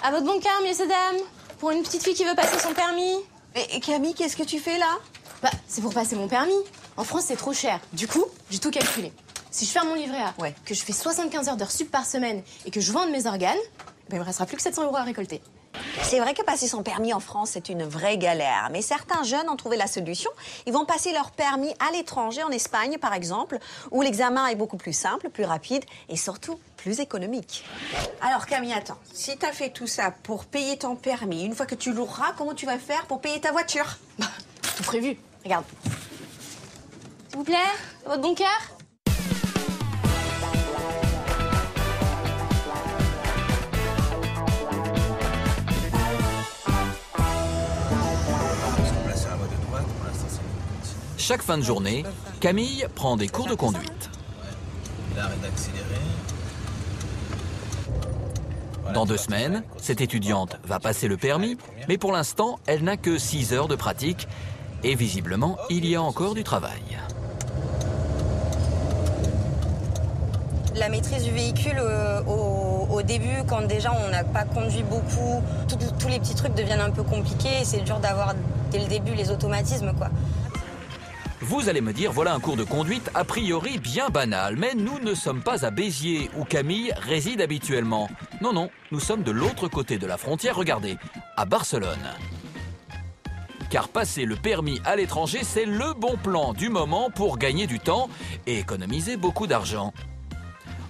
À votre bon cœur, messieurs, dames. Pour une petite fille qui veut passer son permis. Et Camille, qu'est-ce que tu fais là? Bah, c'est pour passer mon permis. En France, c'est trop cher. Du coup, j'ai tout calculé. Si je fais mon livret A, que je fais 75 heures d'heures sup par semaine et que je vende mes organes, ben, il me restera plus que 700 € à récolter. C'est vrai que passer son permis en France, c'est une vraie galère. Mais certains jeunes ont trouvé la solution. Ils vont passer leur permis à l'étranger, en Espagne par exemple, où l'examen est beaucoup plus simple, plus rapide et surtout plus économique. Alors Camille, attends. Si tu as fait tout ça pour payer ton permis, une fois que tu l'auras, comment tu vas faire pour payer ta voiture? Tout prévu. Regarde. S'il vous plaît, à votre bon cœur. Chaque fin de journée, Camille prend des cours de conduite. Dans 2 semaines, cette étudiante va passer le permis, mais pour l'instant, elle n'a que 6 heures de pratique. Et visiblement, il y a encore du travail. La maîtrise du véhicule, au début, quand déjà on n'a pas conduit beaucoup, tous les petits trucs deviennent un peu compliqués et c'est dur d'avoir dès le début les automatismes, quoi. Vous allez me dire, voilà un cours de conduite a priori bien banal, mais nous ne sommes pas à Béziers, où Camille réside habituellement. Non, non, nous sommes de l'autre côté de la frontière, regardez, à Barcelone. Car passer le permis à l'étranger, c'est le bon plan du moment pour gagner du temps et économiser beaucoup d'argent.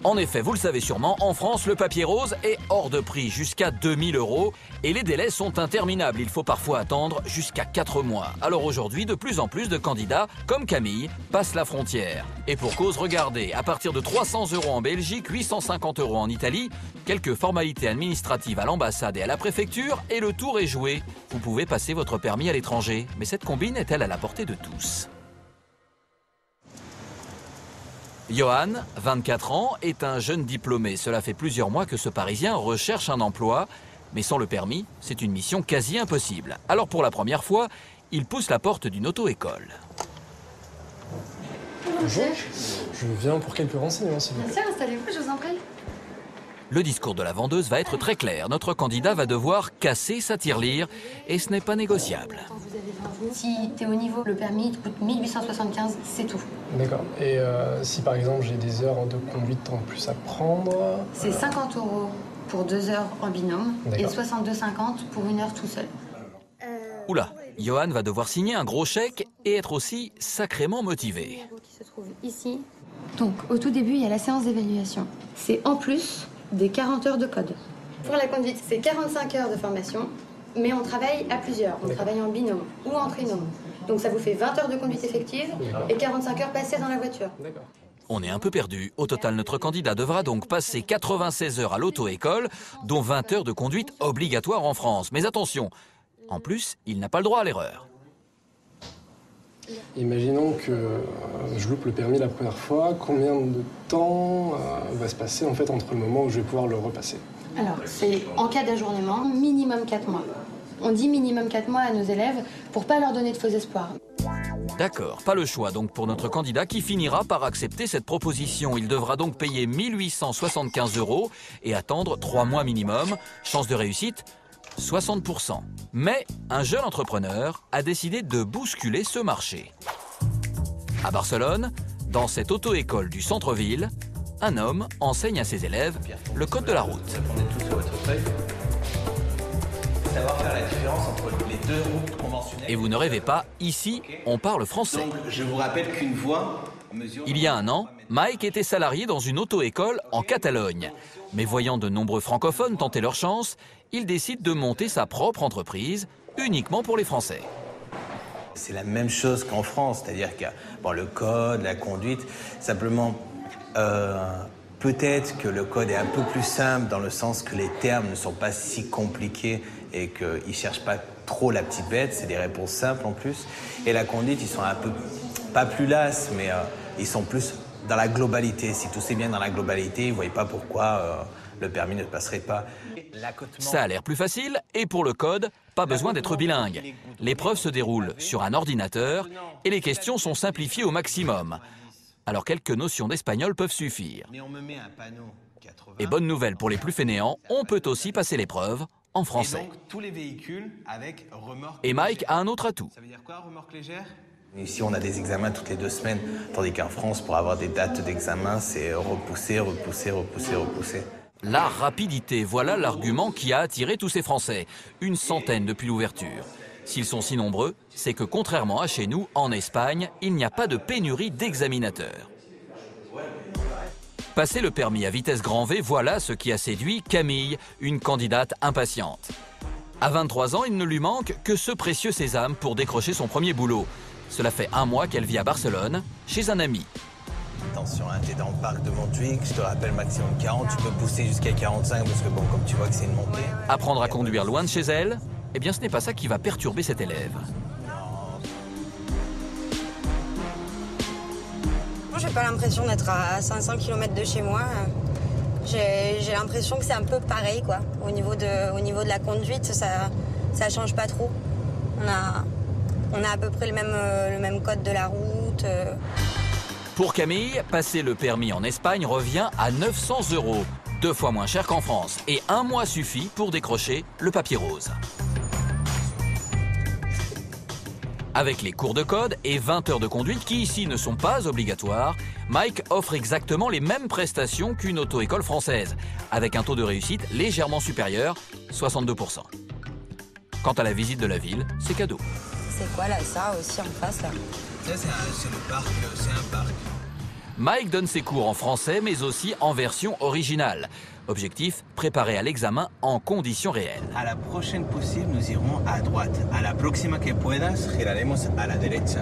En effet, vous le savez sûrement, en France, le papier rose est hors de prix, jusqu'à 2000 € et les délais sont interminables. Il faut parfois attendre jusqu'à 4 mois. Alors aujourd'hui, de plus en plus de candidats, comme Camille, passent la frontière. Et pour cause, regardez, à partir de 300 € en Belgique, 850 € en Italie, quelques formalités administratives à l'ambassade et à la préfecture, et le tour est joué. Vous pouvez passer votre permis à l'étranger. Mais cette combine est-elle à la portée de tous ? Johan, 24 ans, est un jeune diplômé. Cela fait plusieurs mois que ce Parisien recherche un emploi. Mais sans le permis, c'est une mission quasi impossible. Alors pour la première fois, il pousse la porte d'une auto-école. Bonjour, je viens pour quelques renseignements, s'il vous plaît. Bien sûr, installez-vous, je vous en prie. Le discours de la vendeuse va être très clair. Notre candidat va devoir casser sa tirelire et ce n'est pas négociable. Si t'es au niveau, le permis te coûte 1875, c'est tout. D'accord. Et si par exemple j'ai des heures de conduite en plus à prendre... C'est 50 € pour 2 heures en binôme et 62,50 pour 1 heure tout seul. Oula, Johan va devoir signer un gros chèque et être aussi sacrément motivé. Qui se trouve ici. Donc au tout début, il y a la séance d'évaluation. C'est en plus des 40 heures de code. Pour la conduite, c'est 45 heures de formation, mais on travaille à plusieurs. On travaille en binôme ou en trinôme. Donc ça vous fait 20 heures de conduite effective et 45 heures passées dans la voiture. On est un peu perdu. Au total, notre candidat devra donc passer 96 heures à l'auto-école, dont 20 heures de conduite obligatoire en France. Mais attention, en plus, il n'a pas le droit à l'erreur. Imaginons que je loupe le permis la première fois. Combien de temps va se passer en fait entre le moment où je vais pouvoir le repasser? Alors, c'est en cas d'ajournement, minimum 4 mois. On dit minimum 4 mois à nos élèves pour pas leur donner de faux espoirs. D'accord, pas le choix donc pour notre candidat qui finira par accepter cette proposition. Il devra donc payer 1875 € et attendre 3 mois minimum. Chance de réussite 60%. Mais un jeune entrepreneur a décidé de bousculer ce marché. À Barcelone, dans cette auto-école du centre-ville, un homme enseigne à ses élèves le code de la route. Répondez tous sur votre feuille. Savoir faire la différence entre les 2 routes conventionnelles. Et vous ne rêvez pas, ici, on parle français. Donc, je vous rappelle qu'une voie mesure... Il y a 1 an, Mike était salarié dans une auto-école en Catalogne. Mais voyant de nombreux francophones tenter leur chance, il décide de monter sa propre entreprise, uniquement pour les Français. C'est la même chose qu'en France, c'est-à-dire que bon, le code, la conduite, simplement, peut-être que le code est un peu plus simple dans le sens que les termes ne sont pas si compliqués et qu'ils ne cherchent pas trop la petite bête, c'est des réponses simples en plus. Et la conduite, ils sont un peu, pas plus lasses, mais ils sont plus dans la globalité. Si tout c'est bien dans la globalité, ils ne voient pas pourquoi le permis ne passerait pas. Ça a l'air plus facile, et pour le code, pas besoin d'être bilingue. L'épreuve se déroule sur un ordinateur, et les questions sont simplifiées au maximum. Alors quelques notions d'espagnol peuvent suffire. Et bonne nouvelle pour les plus fainéants, on peut aussi passer l'épreuve en français. Et donc, tous les véhicules avec remorque. Et Mike a un autre atout. Ça veut dire quoi, remorque légère? Ici, on a des examens toutes les 2 semaines, tandis qu'en France, pour avoir des dates d'examen, c'est repousser. La rapidité, voilà l'argument qui a attiré tous ces Français. 100 depuis l'ouverture. S'ils sont si nombreux, c'est que contrairement à chez nous, en Espagne, il n'y a pas de pénurie d'examinateurs. Passer le permis à vitesse grand V, voilà ce qui a séduit Camille, une candidate impatiente. À 23 ans, il ne lui manque que ce précieux sésame pour décrocher son premier boulot. Cela fait 1 mois qu'elle vit à Barcelone, chez un ami. Attention, hein, t'es dans le parc de Montjuïc, je te rappelle maximum 40, tu peux pousser jusqu'à 45 parce que bon, comme tu vois que c'est une montée. Apprendre à conduire loin de chez elle, eh bien ce n'est pas ça qui va perturber cet élève. Moi, j'ai pas l'impression d'être à 500 km de chez moi. J'ai l'impression que c'est un peu pareil, quoi. Au niveau de la conduite, ça change pas trop. On a à peu près le même code de la route. Pour Camille, passer le permis en Espagne revient à 900 €, 2 fois moins cher qu'en France. Et 1 mois suffit pour décrocher le papier rose. Avec les cours de code et 20 heures de conduite qui ici ne sont pas obligatoires, Mike offre exactement les mêmes prestations qu'une auto-école française, avec un taux de réussite légèrement supérieur, 62%. Quant à la visite de la ville, c'est cadeau. C'est quoi là, ça aussi en face là? Ça, c'est le parc, c'est un parc. Mike donne ses cours en français, mais aussi en version originale. Objectif, préparer à l'examen en conditions réelles. À la prochaine possible, nous irons à droite. A la próxima que puedas, giraremos a la derecha.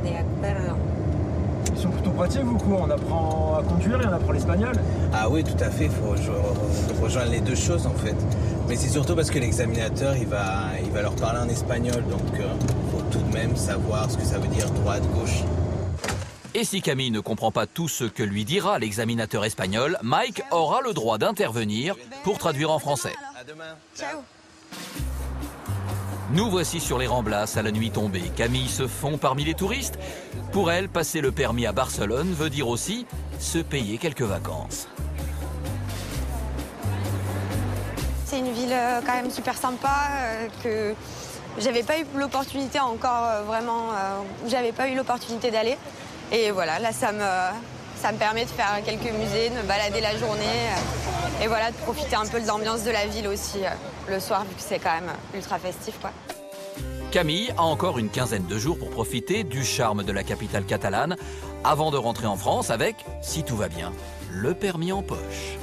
Ils sont plutôt pratiques, vos cours. On apprend à conduire et on apprend l'espagnol. Ah oui, tout à fait. Il faut rejoindre les 2 choses, en fait. Mais c'est surtout parce que l'examinateur, il va leur parler en espagnol. Donc, il faut tout de même savoir ce que ça veut dire droite, gauche. Et si Camille ne comprend pas tout ce que lui dira l'examinateur espagnol, Mike aura le droit d'intervenir pour traduire en français. À demain. Ciao. Nous voici sur les Ramblas à la nuit tombée. Camille se fond parmi les touristes. Pour elle, passer le permis à Barcelone veut dire aussi se payer quelques vacances. C'est une ville quand même super sympa que j'avais pas eu l'opportunité encore j'avais pas eu l'opportunité d'aller. Et voilà, là ça me permet de faire quelques musées, de me balader la journée et voilà, de profiter un peu de l'ambiance de la ville aussi le soir vu que c'est quand même ultra festif, quoi. Camille a encore une quinzaine de jours pour profiter du charme de la capitale catalane avant de rentrer en France avec, si tout va bien, le permis en poche.